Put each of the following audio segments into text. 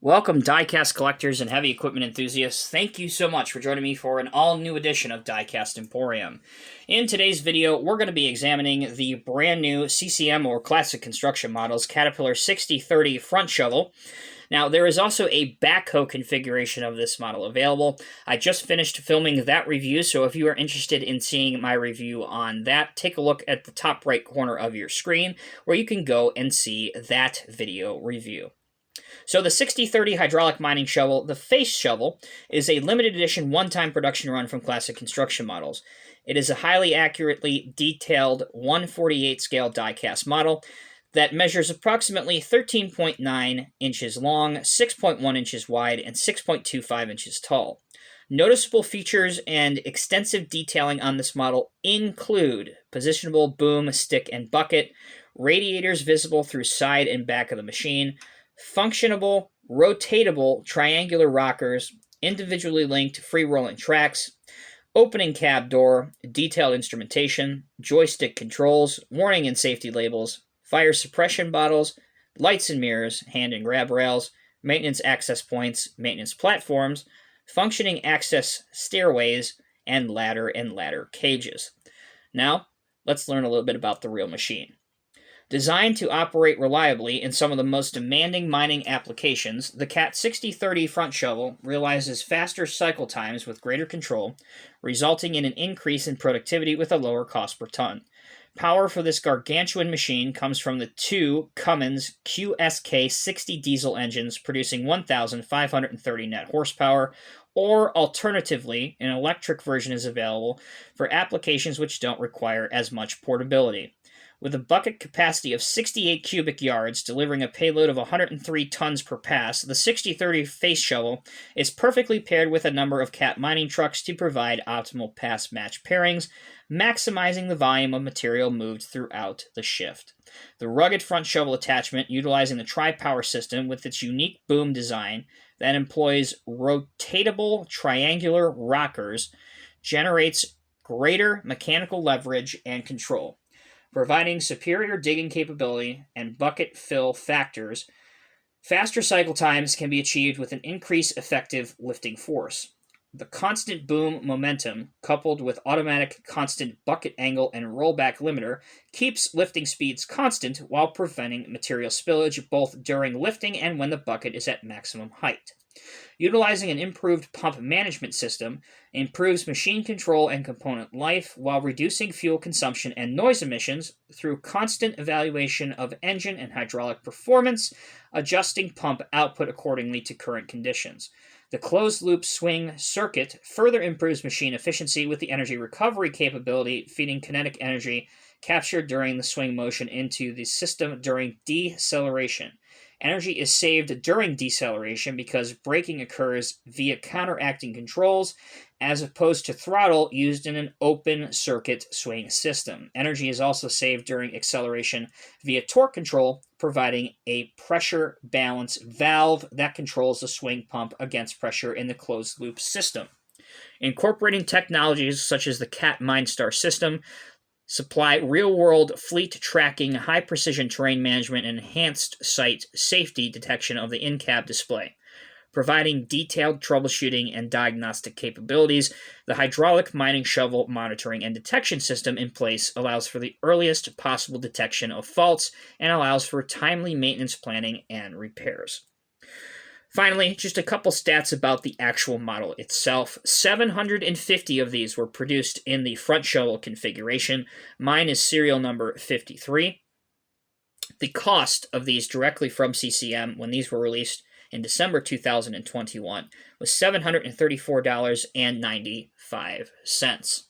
Welcome, Diecast collectors and heavy equipment enthusiasts. Thank you so much for joining me for an all-new edition of Diecast Emporium. In today's video, we're going to be examining the brand new CCM or Classic Construction Models Caterpillar 6030 front shovel. Now, there is also a backhoe configuration of this model available. I just finished filming that review, so if you are interested in seeing my review on that, take a look at the top right corner of your screen, where you can go and see that video review. So the 6030 hydraulic mining shovel, the face shovel, is a limited edition one-time production run from Classic Construction Models. It is a highly accurately detailed 1/48 scale die-cast model that measures approximately 13.9 inches long, 6.1 inches wide, and 6.25 inches tall. Noticeable features and extensive detailing on this model include positionable boom, stick, and bucket, radiators visible through side and back of the machine, functionable, rotatable triangular rockers, individually linked free-rolling tracks, opening cab door, detailed instrumentation, joystick controls, warning and safety labels, fire suppression bottles, lights and mirrors, hand and grab rails, maintenance access points, maintenance platforms, functioning access stairways, and ladder cages. Now, let's learn a little bit about the real machine. Designed to operate reliably in some of the most demanding mining applications, the CAT 6030 front shovel realizes faster cycle times with greater control, resulting in an increase in productivity with a lower cost per ton. Power for this gargantuan machine comes from the two Cummins QSK 60 diesel engines producing 1,530 net horsepower, or alternatively, an electric version is available for applications which don't require as much portability. With a bucket capacity of 68 cubic yards, delivering a payload of 103 tons per pass, the 6030 face shovel is perfectly paired with a number of CAT mining trucks to provide optimal pass-match pairings, maximizing the volume of material moved throughout the shift. The rugged front shovel attachment, utilizing the tri-power system with its unique boom design that employs rotatable triangular rockers, generates greater mechanical leverage and control. Providing superior digging capability and bucket fill factors, faster cycle times can be achieved with an increased effective lifting force. The constant boom momentum, coupled with automatic constant bucket angle and rollback limiter, keeps lifting speeds constant while preventing material spillage both during lifting and when the bucket is at maximum height. Utilizing an improved pump management system improves machine control and component life while reducing fuel consumption and noise emissions through constant evaluation of engine and hydraulic performance, adjusting pump output accordingly to current conditions. The closed-loop swing circuit further improves machine efficiency with the energy recovery capability, feeding kinetic energy captured during the swing motion into the system during deceleration. Energy is saved during deceleration because braking occurs via counteracting controls as opposed to throttle used in an open circuit swing system. Energy is also saved during acceleration via torque control, providing a pressure balance valve that controls the swing pump against pressure in the closed loop system. Incorporating technologies such as the CAT MineStar system, supply real-world fleet tracking, high-precision terrain management, and enhanced site safety detection of the in-cab display. Providing detailed troubleshooting and diagnostic capabilities, the hydraulic mining shovel monitoring and detection system in place allows for the earliest possible detection of faults and allows for timely maintenance planning and repairs. Finally, just a couple stats about the actual model itself. 750 of these were produced in the front shovel configuration. Mine is serial number 53. The cost of these directly from CCM when these were released in December 2021 was $734.95.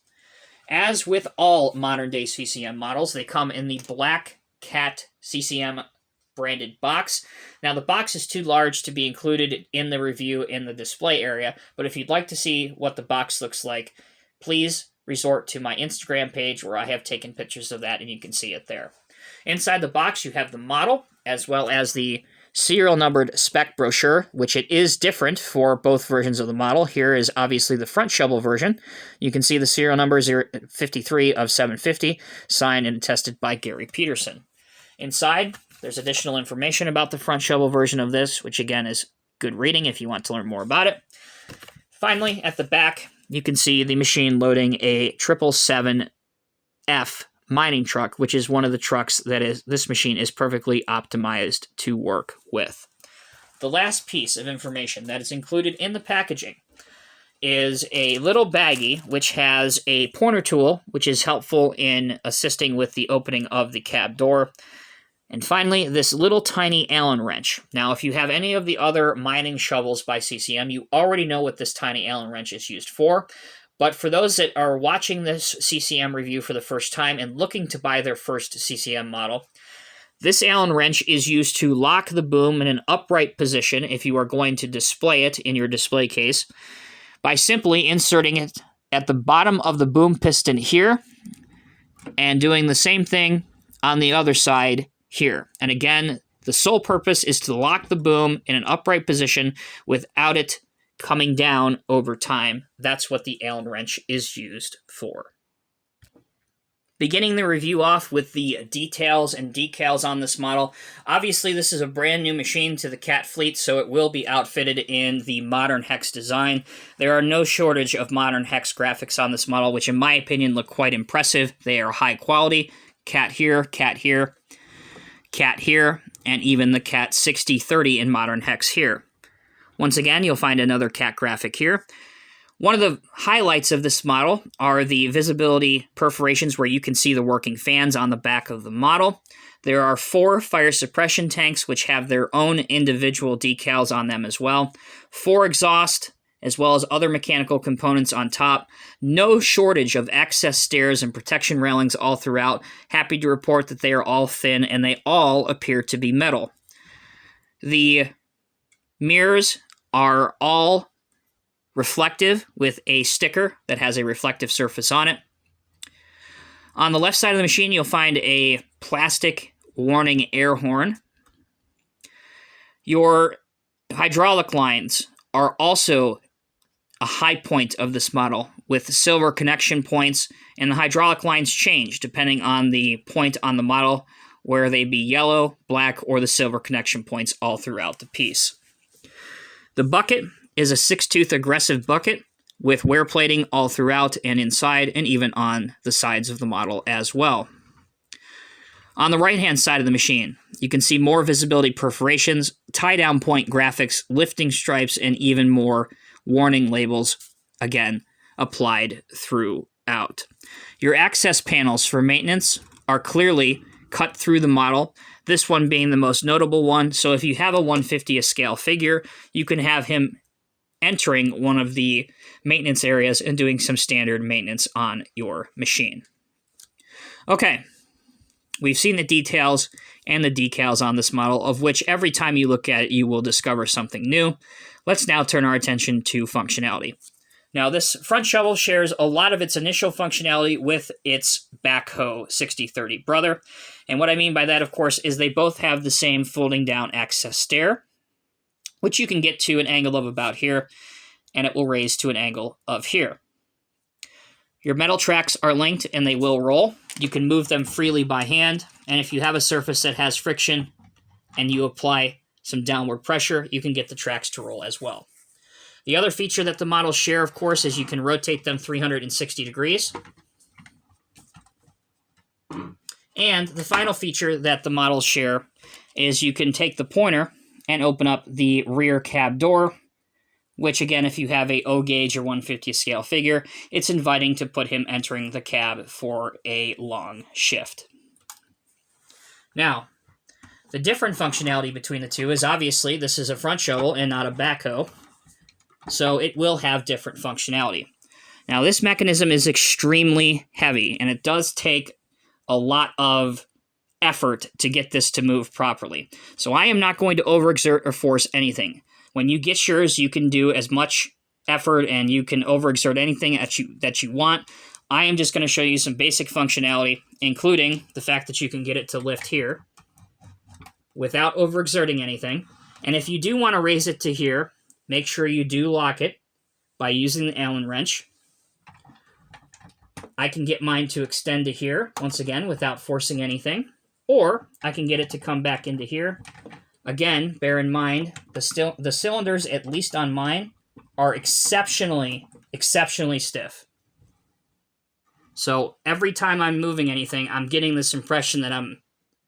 As with all modern-day CCM models, they come in the black CAT CCM branded box. Now, the box is too large to be included in the review in the display area, but if you'd like to see what the box looks like, please resort to my Instagram page where I have taken pictures of that and you can see it there. Inside the box, you have the model as well as the serial numbered spec brochure, which it is different for both versions of the model. Here is obviously the front shovel version. You can see the serial number 53 of 750, signed and attested by Gary Peterson. Inside, there's additional information about the front shovel version of this, which again is good reading if you want to learn more about it. Finally, at the back, you can see the machine loading a 777F mining truck, which is one of the trucks that this machine is perfectly optimized to work with. The last piece of information that is included in the packaging is a little baggie which has a pointer tool, which is helpful in assisting with the opening of the cab door. And finally, this little tiny Allen wrench. Now, if you have any of the other mining shovels by CCM, you already know what this tiny Allen wrench is used for. But for those that are watching this CCM review for the first time and looking to buy their first CCM model, this Allen wrench is used to lock the boom in an upright position if you are going to display it in your display case by simply inserting it at the bottom of the boom piston here and doing the same thing on the other side here. And again, the sole purpose is to lock the boom in an upright position without it coming down over time. That's what the Allen wrench is used for. Beginning the review off with the details and decals on this model. Obviously, this is a brand new machine to the Cat fleet, so it will be outfitted in the modern hex design. There are no shortage of modern hex graphics on this model, which in my opinion look quite impressive. They are high quality. Cat here, cat here, cat here, and even the Cat 6030 in modern hex here. Once again, you'll find another cat graphic here. One of the highlights of this model are the visibility perforations where you can see the working fans on the back of the model. There are 4 fire suppression tanks which have their own individual decals on them as well. 4 exhaust, as well as other mechanical components on top. No shortage of access stairs and protection railings all throughout. Happy to report that they are all thin and they all appear to be metal. The mirrors are all reflective with a sticker that has a reflective surface on it. On the left side of the machine, you'll find a plastic warning air horn. Your hydraulic lines are also a high point of this model with silver connection points, and the hydraulic lines change depending on the point on the model, where they be yellow, black, or the silver connection points all throughout the piece. The bucket is a 6-tooth aggressive bucket with wear plating all throughout and inside and even on the sides of the model as well. On the right-hand side of the machine, you can see more visibility perforations, tie-down point graphics, lifting stripes, and even more warning labels, again, applied throughout. Your access panels for maintenance are clearly cut through the model, this one being the most notable one. So if you have a 1/50th scale figure, you can have him entering one of the maintenance areas and doing some standard maintenance on your machine. Okay, we've seen the details and the decals on this model, of which every time you look at it, you will discover something new. Let's now turn our attention to functionality. Now, this front shovel shares a lot of its initial functionality with its backhoe 6030 brother. And what I mean by that, of course, is they both have the same folding down access stair, which you can get to an angle of about here, and it will raise to an angle of here. Your metal tracks are linked and they will roll. You can move them freely by hand, and if you have a surface that has friction and you apply some downward pressure, you can get the tracks to roll as well. The other feature that the models share, of course, is you can rotate them 360 degrees. And the final feature that the models share is you can take the pointer and open up the rear cab door, which again, if you have a O gauge or 1/50th scale figure, it's inviting to put him entering the cab for a long shift. Now, the different functionality between the two is obviously this is a front shovel and not a backhoe, so it will have different functionality. Now, this mechanism is extremely heavy, and it does take a lot of effort to get this to move properly. So I am not going to overexert or force anything. When you get yours, you can do as much effort and you can overexert anything that you want. I am just going to show you some basic functionality, including the fact that you can get it to lift here without overexerting anything. And if you do want to raise it to here, make sure you do lock it by using the Allen wrench. I can get mine to extend to here, once again, without forcing anything. Or I can get it to come back into here, Again, bear in mind, the cylinders, at least on mine, are exceptionally stiff. So every time I'm moving anything, I'm getting this impression that I'm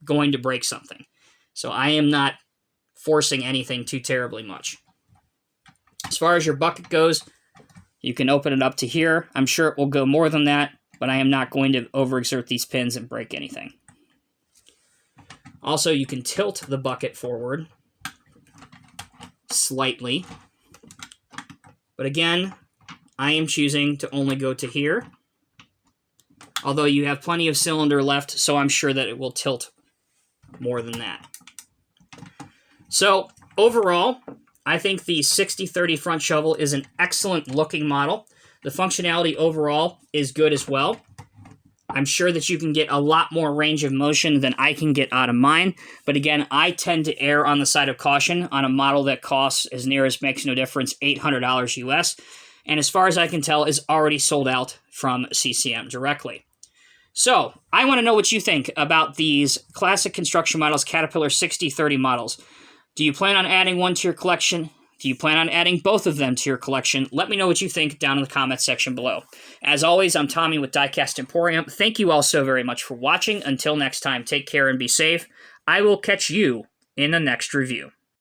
going to break something. So I am not forcing anything too terribly much. As far as your bucket goes, you can open it up to here. I'm sure it will go more than that, but I am not going to overexert these pins and break anything. Also, you can tilt the bucket forward slightly. But again, I am choosing to only go to here. Although you have plenty of cylinder left, so I'm sure that it will tilt more than that. So, overall, I think the 6030 front shovel is an excellent looking model. The functionality overall is good as well. I'm sure that you can get a lot more range of motion than I can get out of mine. But again, I tend to err on the side of caution on a model that costs, as near as makes no difference, $800 US. And as far as I can tell, is already sold out from CCM directly. So, I want to know what you think about these classic construction models, Caterpillar 6030 models. Do you plan on adding one to your collection? Do you plan on adding both of them to your collection? Let me know what you think down in the comments section below. As always, I'm Tommy with Diecast Emporium. Thank you all so very much for watching. Until next time, take care and be safe. I will catch you in the next review.